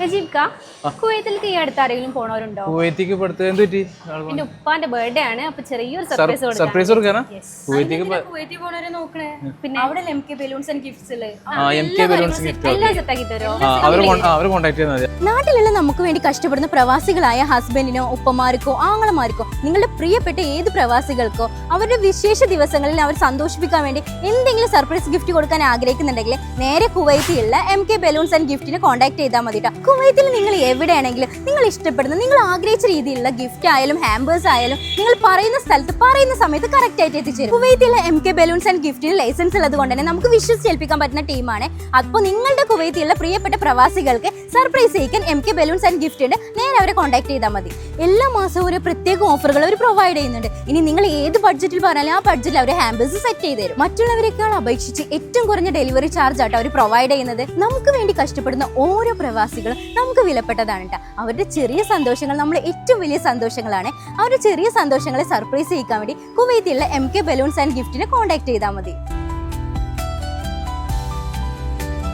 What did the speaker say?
നജീബ്ക്ക, കുവൈത്തിലേക്ക് ഈ അടുത്ത് ആരെങ്കിലും പോണവരുണ്ടോ? കുവൈത്തിക്ക് എന്റെ ഉപ്പാന്റെ ബർത്ത്ഡേ ആണ്, അപ്പൊ ചെറിയൊരു സർപ്രൈസ് കൊടുക്കാനാ? കുവൈത്തിൽ പോണവരെ നോക്കണേ. പിന്നെ അവിടെ MK ബലൂൺസ് ആൻഡ് ഗിഫ്റ്റ്സ് എല്ലാം സെറ്റ് ആക്കി തരുമോ? നാട്ടിലുള്ള നമുക്ക് വേണ്ടി കഷ്ടപ്പെടുന്ന പ്രവാസികളായ ഹസ്ബൻഡിനോ ഉപ്പമാർക്കോ ആങ്ങളമാർക്കോ നിങ്ങളുടെ പ്രിയപ്പെട്ട ഏത് പ്രവാസികൾക്കോ അവരുടെ വിശേഷ ദിവസങ്ങളിൽ അവർ സന്തോഷിപ്പിക്കാൻ വേണ്ടി എന്തെങ്കിലും സർപ്രൈസ് ഗിഫ്റ്റ് കൊടുക്കാൻ ആഗ്രഹിക്കുന്നുണ്ടെങ്കിൽ നേരെ കുവൈത്തിലുള്ള MK ബലൂൺസ് ആൻഡ് ഗിഫ്റ്റിനെ കോൺടാക്ട് ചെയ്താൽ മതി. കുവൈത്തിൽ നിങ്ങൾ എവിടെയാണെങ്കിലും നിങ്ങൾ ഇഷ്ടപ്പെടുന്ന നിങ്ങൾ ആഗ്രഹിച്ച രീതിയിലുള്ള ഗിഫ്റ്റ് ആയാലും ഹാമ്പേഴ്സ് ആയാലും നിങ്ങൾ പറയുന്ന സ്ഥലത്ത് പറയുന്ന സമയത്ത് കറക്റ്റ് ആയിട്ട് എത്തിച്ചേരും. കുവൈത്തിലെ MK ബലൂൺസ് ആൻഡ് ഗിഫ്റ്റിന് ലൈസൻസ് ഉള്ളത് കൊണ്ട് തന്നെ നമുക്ക് വിശ്വസിച്ചേൽപ്പിക്കാൻ പറ്റുന്ന ടീമാണ്. അപ്പോൾ നിങ്ങളുടെ കുവൈത്തിലുള്ള പ്രിയപ്പെട്ട പ്രവാസികൾക്ക് സർപ്രൈസ് ചെയ്യിക്കാൻ MK ബലൂൺസ് ആൻഡ് ഗിഫ്റ്റിന് നേരെ അവരെ കോൺടാക്ട് ചെയ്താൽ മതി. എല്ലാ മാസവും ഒരു പ്രത്യേക ഓഫറുകൾ അവർ പ്രൊവൈഡ് ചെയ്യുന്നുണ്ട്. ഇനി നിങ്ങൾ ഏത് ബഡ്ജറ്റിൽ പറഞ്ഞാലും ആ ബഡ്ജറ്റിൽ അവർ ഹാമ്പേഴ്സ് സെറ്റ് ചെയ്ത് തരും. മറ്റുള്ളവരെക്കാൾ അപേക്ഷിച്ച് ഏറ്റവും കുറഞ്ഞ ഡെലിവറി ചാർജ് ആയിട്ട് അവർ പ്രൊവൈഡ് ചെയ്യുന്നത്. നമുക്ക് വേണ്ടി കഷ്ടപ്പെടുന്ന ഓരോ പ്രവാസികളും നമുക്ക് വിലപ്പെട്ടതാണ് കേട്ടോ. അവരുടെ ചെറിയ സന്തോഷങ്ങൾ നമ്മുടെ ഏറ്റവും വലിയ സന്തോഷങ്ങളാണ്. അവരുടെ ചെറിയ സന്തോഷങ്ങളെ സർപ്രൈസ് ചെയ്യിക്കാൻ വേണ്ടി കുവൈത്തിലുള്ള MK ബലൂൺസ് ആൻഡ് ഗിഫ്റ്റിനെ കോൺടാക്ട് ചെയ്താൽ മതി.